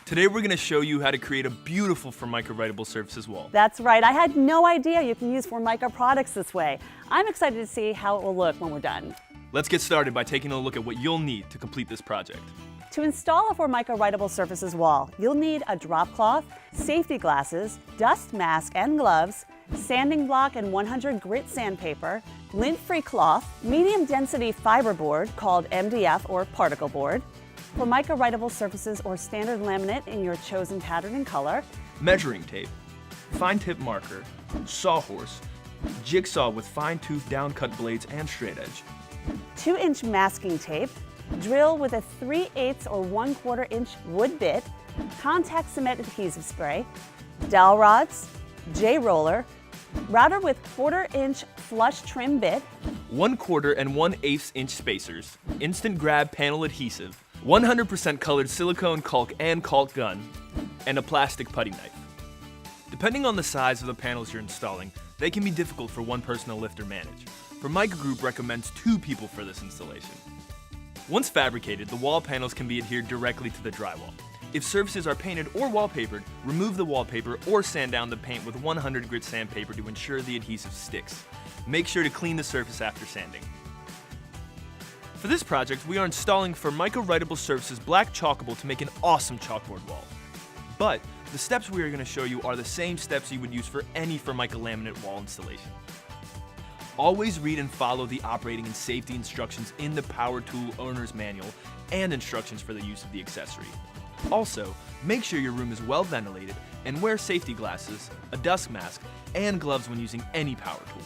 Today we're going to show you how to create a beautiful Formica Writable Surfaces wall. That's right. I had no idea you can use Formica products this way. I'm excited to see how it will look when we're done. Let's get started by taking a look at what you'll need to complete this project. To install a Formica Writable Surfaces wall, you'll need a drop cloth, safety glasses, dust mask and gloves, sanding block and 100 grit sandpaper, lint-free cloth, medium density fiberboard called MDF or particle board, Formica Writable Surfaces or standard laminate in your chosen pattern and color, Measuring tape, fine tip marker, sawhorse, jigsaw with fine-toothed down-cut blades and straight edge, 2-inch masking tape, drill with a 3/8 or 1/4 inch wood bit, contact cement adhesive spray, dowel rods, J-roller, router with 1/4 inch flush trim bit, 1/4 and 1/8 inch spacers, instant grab panel adhesive, 100% colored silicone caulk and caulk gun, and a plastic putty knife. Depending on the size of the panels you're installing, they can be difficult for one person to lift or manage. Formica Group recommends 2 people for this installation. Once fabricated, the wall panels can be adhered directly to the drywall. If surfaces are painted or wallpapered, remove the wallpaper or sand down the paint with 100 grit sandpaper to ensure the adhesive sticks. Make sure to clean the surface after sanding. For this project, we are installing Formica Writable Surfaces black chalkable to make an awesome chalkboard wall. But the steps we are going to show you are the same steps you would use for any Formica laminate wall installation. Always read and follow the operating and safety instructions in the power tool owner's manual and instructions for the use of the accessory. Also, make sure your room is well ventilated and wear safety glasses, a dust mask, and gloves when using any power tool.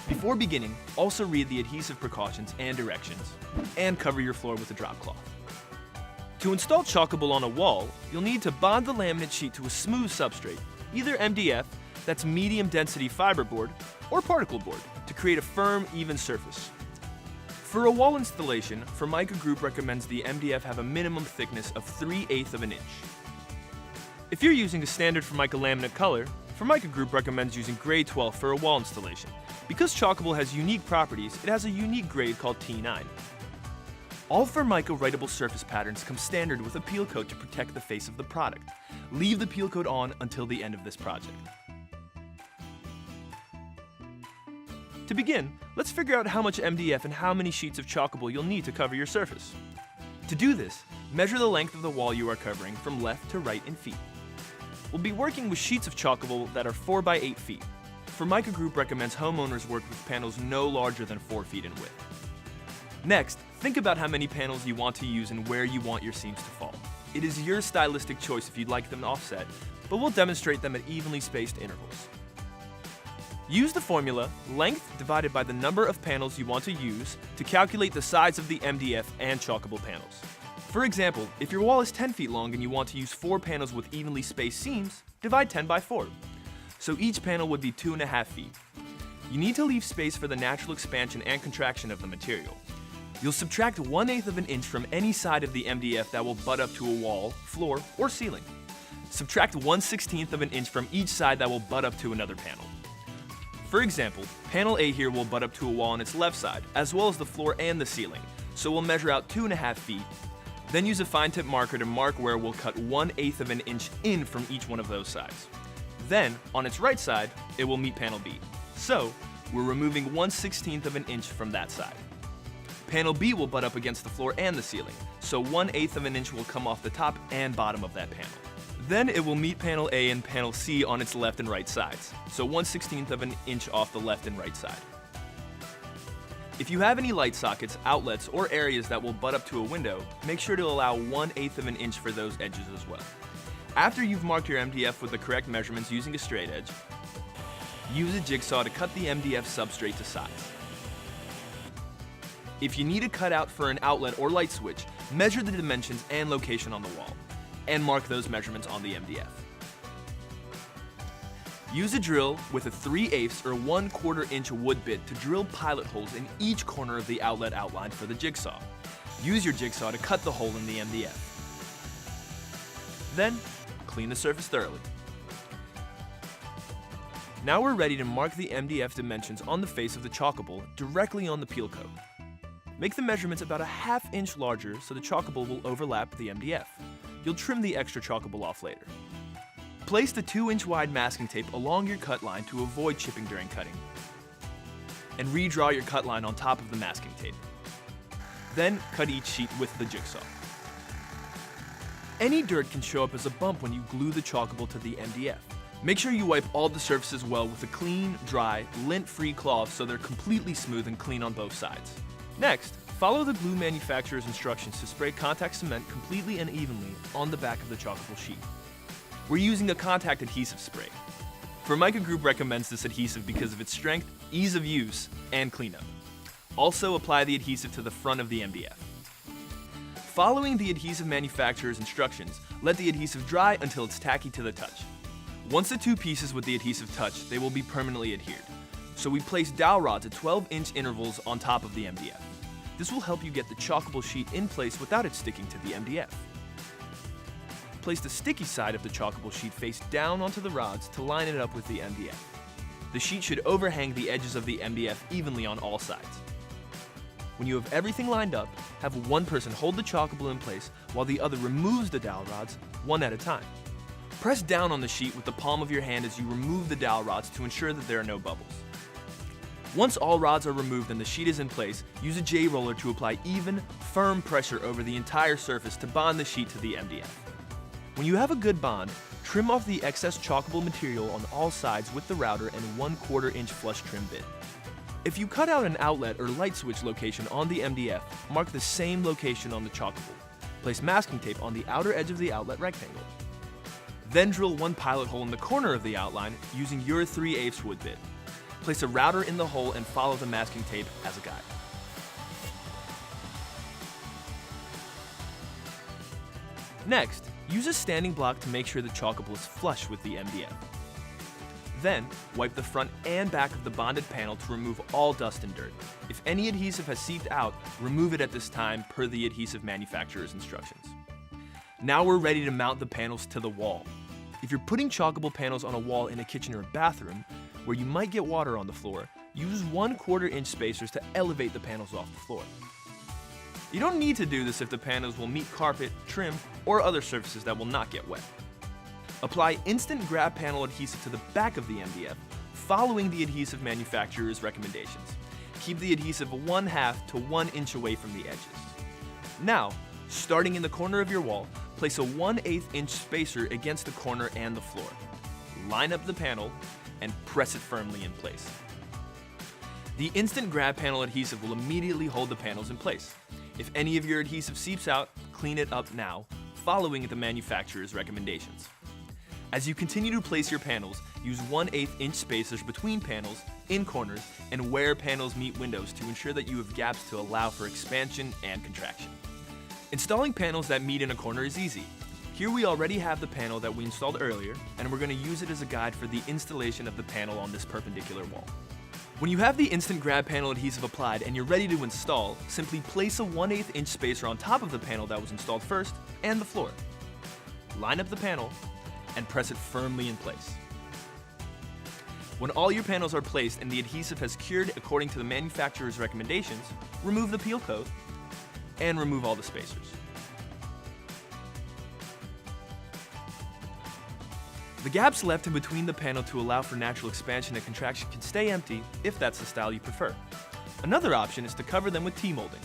Before beginning, also read the adhesive precautions and directions, and cover your floor with a drop cloth. To install chalkable on a wall, you'll need to bond the laminate sheet to a smooth substrate, either MDF, that's medium density fiberboard, or particle board, to create a firm, even surface. For a wall installation, Formica Group recommends the MDF have a minimum thickness of 3/8 of an inch. If you're using a standard Formica laminate color, Formica Group recommends using grade 12 for a wall installation. Because chalkable has unique properties, it has a unique grade called T9. All Formica Writable surface patterns come standard with a peel coat to protect the face of the product. Leave the peel coat on until the end of this project. To begin, let's figure out how much MDF and how many sheets of chalkable you'll need to cover your surface. To do this, measure the length of the wall you are covering from left to right in feet. We'll be working with sheets of chalkable that are 4 by 8 feet. Formica Group recommends homeowners work with panels no larger than 4 feet in width. Next, think about how many panels you want to use and where you want your seams to fall. It is your stylistic choice if you'd like them offset, but we'll demonstrate them at evenly spaced intervals. Use the formula length divided by the number of panels you want to use to calculate the size of the MDF and chalkable panels. For example, if your wall is 10 feet long and you want to use 4 panels with evenly spaced seams, divide 10 by 4. So each panel would be 2.5 feet. You need to leave space for the natural expansion and contraction of the material. You'll subtract 1/8 of an inch from any side of the MDF that will butt up to a wall, floor, or ceiling. Subtract 1/16 of an inch from each side that will butt up to another panel. For example, panel A here will butt up to a wall on its left side, as well as the floor and the ceiling, so we'll measure out 2.5 feet. Then use a fine tip marker to mark where we'll cut 1/8 of an inch in from each one of those sides. Then, on its right side, it will meet panel B. So, we're removing 1/16 of an inch from that side. Panel B will butt up against the floor and the ceiling, so 1/8 of an inch will come off the top and bottom of that panel. Then it will meet panel A and panel C on its left and right sides, so 1/16 of an inch off the left and right side. If you have any light sockets, outlets, or areas that will butt up to a window, make sure to allow 1/8 of an inch for those edges as well. After you've marked your MDF with the correct measurements using a straight edge, use a jigsaw to cut the MDF substrate to size. If you need a cutout for an outlet or light switch, measure the dimensions and location on the wall, and mark those measurements on the MDF. Use a drill with a 3/8 or 1/4 inch wood bit to drill pilot holes in each corner of the outlet outlined for the jigsaw. Use your jigsaw to cut the hole in the MDF. Then, clean the surface thoroughly. Now we're ready to mark the MDF dimensions on the face of the chalkable directly on the peel coat. Make the measurements about a 1/2 inch larger so the chalkable will overlap the MDF. you'll trim the extra chalkable off later. Place the 2-inch wide masking tape along your cut line to avoid chipping during cutting. And redraw your cut line on top of the masking tape. Then cut each sheet with the jigsaw. Any dirt can show up as a bump when you glue the chalkable to the MDF. Make sure you wipe all the surfaces well with a clean, dry, lint-free cloth so they're completely smooth and clean on both sides. Next, follow the glue manufacturer's instructions to spray contact cement completely and evenly on the back of the chalkable sheet. We're using a contact adhesive spray. Formica Group recommends this adhesive because of its strength, ease of use, and cleanup. Also, apply the adhesive to the front of the MDF. Following the adhesive manufacturer's instructions, let the adhesive dry until it's tacky to the touch. Once the two pieces with the adhesive touch, they will be permanently adhered. So we place dowel rods at 12-inch intervals on top of the MDF. This will help you get the chalkable sheet in place without it sticking to the MDF. Place the sticky side of the chalkable sheet face down onto the rods to line it up with the MDF. The sheet should overhang the edges of the MDF evenly on all sides. When you have everything lined up, have one person hold the chalkable in place while the other removes the dowel rods one at a time. Press down on the sheet with the palm of your hand as you remove the dowel rods to ensure that there are no bubbles. Once all rods are removed and the sheet is in place, use a J-roller to apply even, firm pressure over the entire surface to bond the sheet to the MDF. When you have a good bond, trim off the excess chalkable material on all sides with the router and 1/4 inch flush trim bit. If you cut out an outlet or light switch location on the MDF, mark the same location on the chalkable. Place masking tape on the outer edge of the outlet rectangle. Then drill one pilot hole in the corner of the outline using your 3/8 wood bit. Place a router in the hole and follow the masking tape as a guide. Next, use a standing block to make sure the chalkable is flush with the MDF. Then, wipe the front and back of the bonded panel to remove all dust and dirt. If any adhesive has seeped out, remove it at this time per the adhesive manufacturer's instructions. Now we're ready to mount the panels to the wall. If you're putting chalkable panels on a wall in a kitchen or bathroom, where you might get water on the floor, use 1/4 inch spacers to elevate the panels off the floor. You don't need to do this if the panels will meet carpet, trim, or other surfaces that will not get wet. Apply instant grab panel adhesive to the back of the MDF, following the adhesive manufacturer's recommendations. Keep the adhesive 1/2 to 1 inch away from the edges. Now, starting in the corner of your wall, place a 1/8 inch spacer against the corner and the floor. Line up the panel and press it firmly in place. The instant grab panel adhesive will immediately hold the panels in place. If any of your adhesive seeps out, clean it up now, following the manufacturer's recommendations. As you continue to place your panels, use 1/8 inch spacers between panels, in corners, and where panels meet windows to ensure that you have gaps to allow for expansion and contraction. Installing panels that meet in a corner is easy. Here we already have the panel that we installed earlier, and we're going to use it as a guide for the installation of the panel on this perpendicular wall. When you have the instant grab panel adhesive applied and you're ready to install, simply place a 1/8 inch spacer on top of the panel that was installed first and the floor. Line up the panel and press it firmly in place. When all your panels are placed and the adhesive has cured according to the manufacturer's recommendations, remove the peel coat and remove all the spacers. The gaps left in between the panel to allow for natural expansion and contraction can stay empty if that's the style you prefer. Another option is to cover them with T-molding.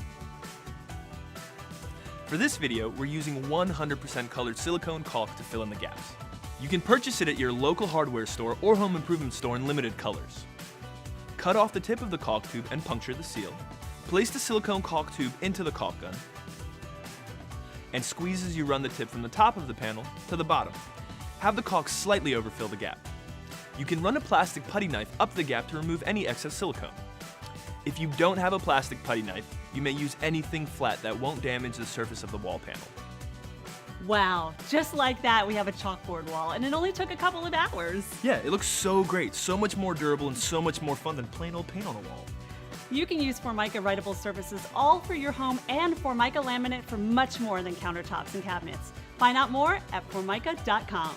For this video, we're using 100% colored silicone caulk to fill in the gaps. You can purchase it at your local hardware store or home improvement store in limited colors. Cut off the tip of the caulk tube and puncture the seal. Place the silicone caulk tube into the caulk gun and squeeze as you run the tip from the top of the panel to the bottom. Have the caulk slightly overfill the gap. You can run a plastic putty knife up the gap to remove any excess silicone. If you don't have a plastic putty knife, you may use anything flat that won't damage the surface of the wall panel. Wow, just like that, we have a chalkboard wall, and it only took a couple of hours. Yeah, it looks so great, so much more durable and so much more fun than plain old paint on a wall. You can use Formica Writable Surfaces all for your home and Formica laminate for much more than countertops and cabinets. Find out more at formica.com.